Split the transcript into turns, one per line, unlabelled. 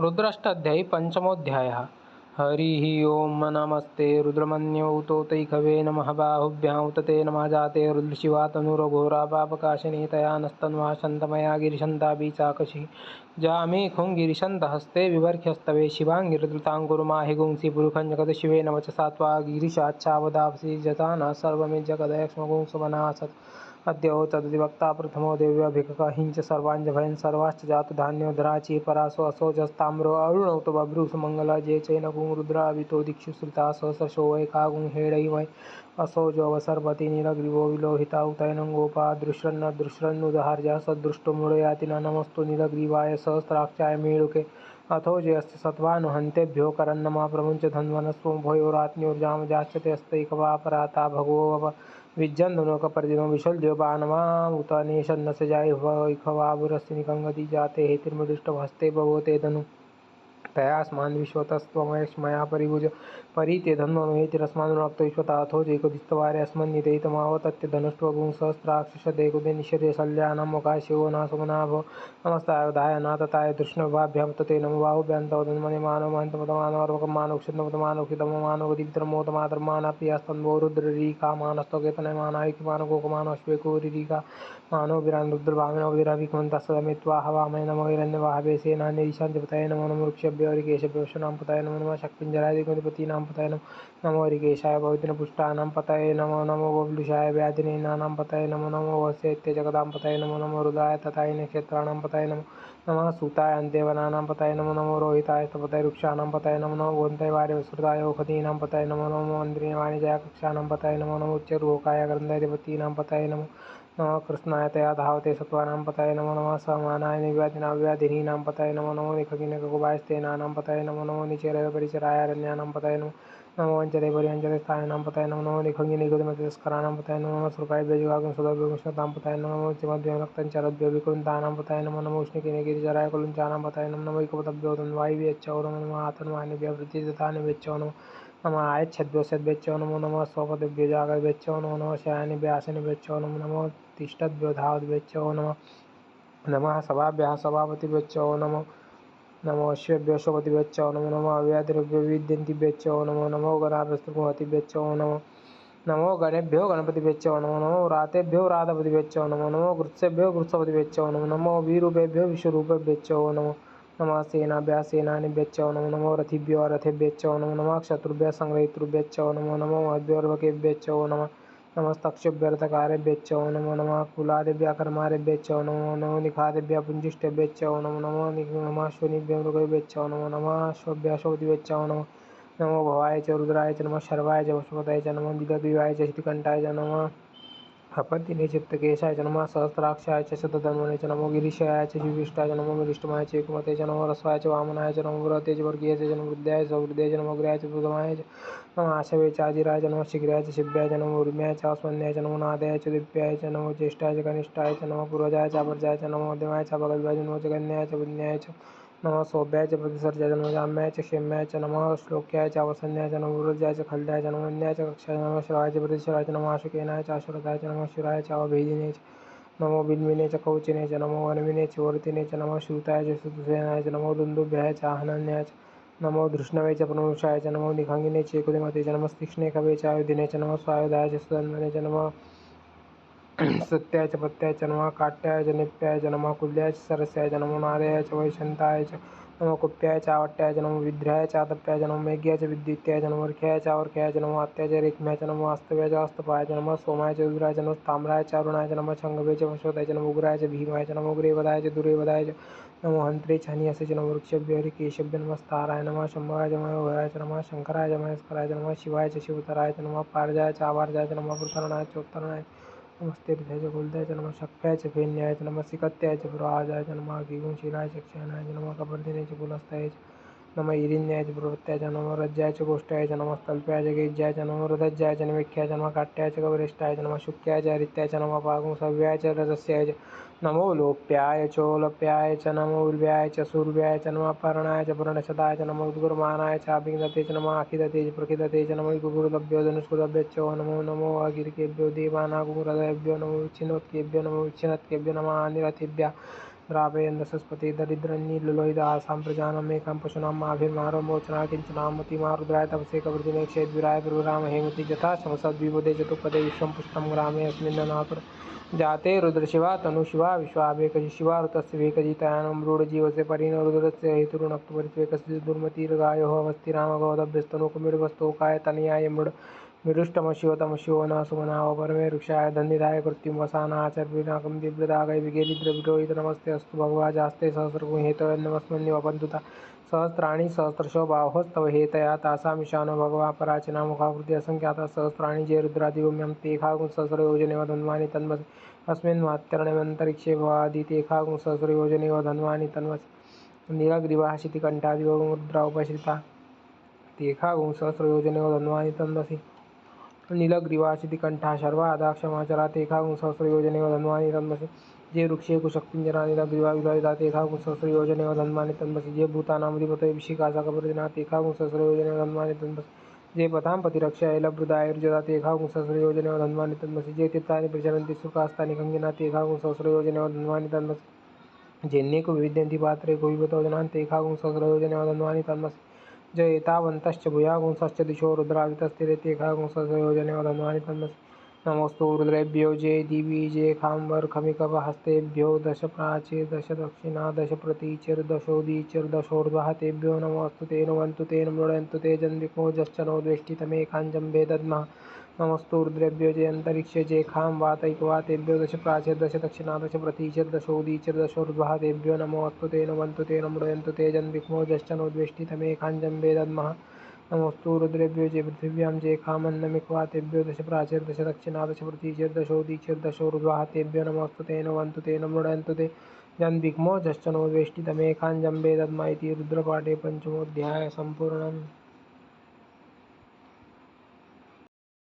रुद्राष्टाध्यायी पंचमोऽध्यायः। हरिः ओं नमस्ते रुद्रमन्योतैकवे नमः बाहुभ्यां उत ते नमः जाते रुद्रशिवा तनुरघोरा पापकाशिनी तया नस्तन्वा शन्तमया गिरिशन्तापि चाकशी जामे खुङ्गिरिशन्तहस्ते विवर्ख्यस्तवे शिवाङ्गिरदृताङ्कुरुमाहि पुरुखं जगदशिवेन वचसा त्वा गिरिशाच्छावदांसि जता न सर्वमिज्जगदयक्ष्मगुंसुमनासत् अद्यो तदधिवक्ता प्रथमो देव्याभिकहिञ्च सर्वाञ्जभयन् सर्वाश्च जातधान्योधराची परासो असोजस्ताम्रो अरुणौत बभ्रूसुमङ्गला जे चैनकुं रुद्रावितो दिक्षु श्रुता सहस्रशो वैकागुं हेडै वै असोजोऽवसर्पति नीलग्रीवो विलोहिता उतैनं गोपा दृश्रन्नुदहार्यः सदृष्टो मृडयाति नमस्तु नीलग्रीवाय सहस्राक्षाय मेढुके अथो जयस्य सत्त्वानुहन्तेभ्यो करन्नमा प्रमुञ्च धन्वनस्वभयोरात्न्योर्जामजाश्च ते हस्तैकवापराता भगवो विज्जन्धनुकपर्दिनो विशल्यो बाणमामुत नेशन्नस्य जाय वैखवाबुरस्य निकङ्गति जाते हेतिर्मृष्टहस्ते भगवते धनु तयास्मान् विश्वतस्त्वमयक्ष्मया परिभुज परिते धन्वनो हेतिरस्मान्नक्तो विश्वता अथो जैकोदिस्तवारे अस्मन्निदयितमावतत्य धनुष्ट्वगुं सहस्राक्षसदेकुदे निशर्य शल्यानां मुखाशिवो नासुमनाभ नमस्ताय नाथताय धृष्णभाभ्यां तते नमो बाहुभ्यां तव धन्मने मानव महन्तमतमानवर्वकं मानवक्षितमतमानोक्षितममानोगदीप्तरमोदमातर्मानाप्रियास्तन्वो रुद्ररीका मानस्तोकेतनयमानायुक्तिमानगोकुमानोश्वेकोरिरीका मानो विरान् रुद्रभामिनोभिरभिक्मन्तः सदा मे त्वा हवामहे नमो हिरण्यवाहवे सेनानिरीशान्तिपतये नमो नमो वृक्षभ्यो हरिकेशभ्यो वृषणां पतये नमो नमः शक्तिञ्जराय दिग्पतीनां पतये नमो हरिकेशाय भवतिनपुष्टानां पतये नमो नमो बबलुषाय व्याधिनीनां पतये नमो नमो वस्यैत्यजगदां पतये नमो नमो रुद्राय तथाय नक्षत्राणां पतये नमो नमः सूताय अन्तेवनानां पतये नमो नमो रोहिताय स्तपतये वृक्षाणां पतये नमो नमो गोन्ताय वार्यवस्कृताय ओखतीनां पतये नमो नमो इन्द्रियवाणिजाय कक्षाणां पतये नमो नमो उच्चैर्घोकाय ग्रन्थाधिपतीनां पतये नमो नमः कृष्णाय तया धावते सत्त्वानां पतये नमो नमः समानाय निर्व्याधिनाव्याधिनीनां पतये नमो नमो निखगिनकुबायस्तेनानां पतये नमो नमो निचरपरिचरायारण्यानां पतये नमो वञ्चते परिवञ्चते स्थायिनां पतये नमो नमो निखगिनिगुदमतिस्कराणां पतये नमो नमः सुरकायभ्यो सुदभ्योष्णतां पतये नमो नमो चिमद्भ्यो रक्तञ्चरद्भ्यो विकुन्तानां पतये नमो नमो उष्णिकिनिगिरिचराय कुलुञ्चानां पतये नमो नमो इकपतभ्यो तन्वायुभ्यश्चो नमो नमः आतन्वानिभ्यः वृद्धिदतानिभ्यश्चो नमो नमः आयच्छद्भ्यो सद्भ्यश्चो नमो नमः स्वपदभ्यो जागद्भ्यश्चो नमो नमः शयानिभ्यो आसनिभ्यश्चो नमो नमः तिष्ठद्भ्यो धावद्भ्यश्चो नमो नमः सभाभ्यः सभापतिभ्यश्चो नमो नमो अश्वेभ्यो अश्वपतिभ्यश्चो नमो नमः अव्याधिभ्यो विद्यन्तिभ्यश्चो नमो नमो गणाभ्यस्तुमहतिभ्यश्चो नमो नमो गणेभ्यो गणपतिभ्यश्चो नमो नमो व्रातेभ्यो व्रातपतिभ्यश्चो नमो नमो गृत्सेभ्यो गृत्सपतिभ्यश्चो नमो नमो वीरूपेभ्यो विश्वरूपेभ्यश्चो नमो नमः सेनाभ्यः सेनानिभ्यश्चो नमो नमो रथिभ्यो रथेभ्यश्चो नमो नमः क्षत्रुभ्यः संग्रहीतृभ्यश्चो नमो नमो अद्भ्योर्वकेभ्यश्चो नमः नमस्तक्षभ्यर्थकारेभ्यश्चो नमो नमः कुलादिभ्यः कर्मारेभ्यश्चो नमो नमो निखादिभ्यः पुञ्जिष्टेभ्यश्चो नमो नमः अश्विनीभ्यो मृगेभ्यश्चो नमो नमः अश्वभ्यः अश्वपतिभ्यश्चो नमो नमो भवाय च रुद्राय च नमः शर्वाय च वशुपतये च नमो नीलग्रीवाय च शितिकण्ठाय च नमः अपत्तिने चित्तकेशाय च नमः सहस्राक्षाय च शतधन्वने च नमो गिरीशाय च शिविष्टाय च नमो गिरिष्टमाय च एकुमते च नमो रस्वाय च वामनाय च नमो बृहते च वर्गीय च नमो वृद्धाय च सौहृदय च नमो अग्र्याय च प्रथमाय च नमो आशवे च आजिराय च नमो शीघ्राय च शिव्याय च नमो उर्म्याय च अस्मन्याय च नमो नादयाय च दिव्याय च नमो ज्येष्ठाय च कनिष्ठाय च नमो पूर्वजाय च अपरजाय च नमो मध्यमाय च भगद्वाय च नमो जगन्याय च बुन्याय च नमः सोभ्याय च प्रतिसर्जाय च नमो जाम्याय च क्षेम्याय च नमः श्लोक्याय च अवसन्याय च नमो वृज्याय च खल्दाय च नमो अन्याय च कक्षाय च नमः श्रवाय च प्रतिश्रवाय च नमो आशुकेनाय च आशुरताय च नमः शिराय च अवभेदिने च नमो बिन्विने च कौचिने च नमो वनविने च वर्तिने च नमः श्रुताय च श्रुतसेनाय च नमो दुन्दुभ्याय च आहनन्याय च नमो धृष्णवे च प्रनुषाय च नमो निखङ्गिने च कुदिमते च नमः तीक्ष्णे कवे च आयुधिने च नमः स्वायुधाय च सुदन्वने च नमः सत्याय च पत्याय च नमः काट्याय च निप्याय च नमः कुल्याय च सरस्याय च नमो नादयाय च वैशन्ताय च नमो कुप्याय च आवट्याय च नमो विद्राय च आतप्याय च नमो मेघ्याय च विद्युत्याय च नमो वर्ख्याय च आवर्ख्याय च नमो आत्याय च रेख्म्याय च नमो आस्तव्याय च आस्तपाय च नमः सोमाय च रुद्राय च नमः ताम्राय च अरुणाय च नमः शङ्गवे च वशोताय च नमो उग्राय च भीमाय च नमो उग्रेवदाय च दुरेवदाय च नमो हन्त्रे च हनियसे च नमो वृक्षभ्यो हरिकेशभ्यो नमस्ताराय नमः शम्भवाय च मयोहराय च नमः शङ्कराय च महेश्वराय च नमः शिवाय च शिवतराय च नमः पारजाय च आवार्जाय च नमः प्रतरणाय च उत्तरणाय नमस्तेभ्याय च कुलदाय च नमः शक्त्याय च फेन्याय च नमः सिकत्याय च पुराजाय च नमः गीगुंशीलाय च क्षयनाय च नमः कपर्दिने च कुलस्थाय च नमः ईरिन्याय च प्रवृत्त्याय च नमः रज्जाय च गोष्ठाय च नमः तल्प्याय च गेज्याय च नमः रुदज्जाय च निवेख्याय च नमः काट्याय च कवरिष्ठाय च नमः शुक्याय च हरित्याय च नमः पागुंसव्याय च रजस्याय च नमो लोप्याय चोलप्याय च नमो उर्व्याय च सूर्व्याय च नमः पर्णाय च पर्णशताय च नमः उद्गुर्मानाय च अभिङ्गते च नमः आखिदते च प्रखिदते च नमो गुरुदभ्यो धनुष्कुदभ्यश्चो नमो नमो अगिरिकेभ्यो देवानागुरदयभ्यो नमो विच्छिन्नोत्केभ्यो नमो विच्छिन्नत्केभ्यो नमः निरथेभ्यः द्रावयन् दशस्पते दरिद्रन्नीलोहितासां प्रजानामेकां पशूनां माभिर्मारोमोचना किञ्चनामतिमा रुद्राय तपसे कवृतिने क्षेद्विराय प्रभुराम हेमति यथा शमसद्विबुधे चतुष्पदे विश्वं पुष्टं ग्रामे अस्मिन्ननातुर जाते रुद्रशिवा तनुशिवा विश्वाभेकजि शिवा ऋतस्य भेकजितायानं मृडजीवस्य परिणो रुद्रस्य हेतुरुनक्तपरित्वेकस्य दुर्मतिर्गायोः अवस्थिरामगोदभ्यस्तनोकमिडवस्तोकाय तनयाय मृडुष्टमशिवतमशिवो न सुमनाव परमे वृक्षाय धन्यदाय कृत्तिं वसानाचर्विनाकं दिव्यदागै विगेलिद्रविरोहित नमस्ते अस्तु भगवाजास्ते सहस्रगुं हेतवे नमस्मन्निवपन्तुता सहस्राणि सहस्रशो बाहोस्तव हेतया तासामीशानो भगवा पराचिना मुखाकृति असंख्याता सहस्राणि जे रुद्रादिगम्यं तेखागुं सहस्रयोजनेव धन्वानि तन्मसि अस्मिन् मात्यर्णवन्तरिक्षे भवादितेखागुं सहस्रयोजनेव धन्वानि तन्मसि नीलग्रीवाः शितिकण्ठादिवगुं रुद्रा उपश्रिता तेखागुं सहस्रयोजनेव धन्वानि तन्मसि नीलग्रीवा शितिकण्ठा शर्वा दाक्षमाचरा तेखागुं सहस्रयोजनेव धन्वानि तन्मसि जे वृक्षे कुशक्तिञ्जना नीलग्रीवा विलोहिता तेखागुं सहस्रयोजनेव धन्वानि तन्मसि जे भूतानामधिपतये विशिखासकपर्दिना तेखागुं सहस्रयोजनेव धन्वानि तन्मसि जे पथां पतिरक्षाय लभ्रुदायुर्जदा तेखागुं सहस्रयोजनेव धन्वानि तन्मसि जे तीर्थानि प्रचरन्ति सुखास्तानि गङ्गिना तेखागुं सहस्रयोजनेव धन्वानि तन्मसि जेन्नेको विविध्यन्ति पात्रे कुविभूतवदनान् तेखागुं सहस्रयोजनेव धन्वानि तन्मसि ज एतावन्तश्च भूयागुंसश्च दिशो रुद्रावितस्तिरे तेखागुं सहस्रयोजनेव धन्वानि तन्मसि नमोऽस्तु रुद्रेभ्यो जे दिवि जे खाम्बर्खमिकपहस्तेभ्यो दश प्राचीर् दश दक्षिणा दश प्रतीचिर्दशोदीचिर् दशोर्ध्वः तेभ्यो नमोऽस्तु ते नुवन्तु ते मृडयन्तु ते जन्विको जश्च नो द्वेष्टितमेकाञ्जम्बे दद्मः नमोऽस्तु रुद्रेभ्यो जे अन्तरिक्षे जे खां वातैकवातेभ्यो दश प्राचीर् दश दक्षिणा दश प्रतीचिर्दशोदीचिर् दशोर्ध्वः तेभ्यो नमोऽस्तु ते नुवन्तु ते मृडयन्तु ते जन्विको जश्च नो द्वेष्टितमेकाञ्जम्बे दद्मः नमोऽस्तु रुद्रेभ्यो जे पृथिव्यां जे खामन्नमिक्वातेभ्यो दश प्राचीर् दश दक्षिणा दश प्रतीचिर्दशोदीचिर् दशोर्ध्वः तेभ्यो नमोऽस्तु ते नुवन्तु ते मृडयन्तु ते जन्विग्मो जश्च नो द्वेष्टितमेकाञ्जम्बे दद्म इति रुद्रपाठे पञ्चमोऽध्यायः सम्पूर्णम्।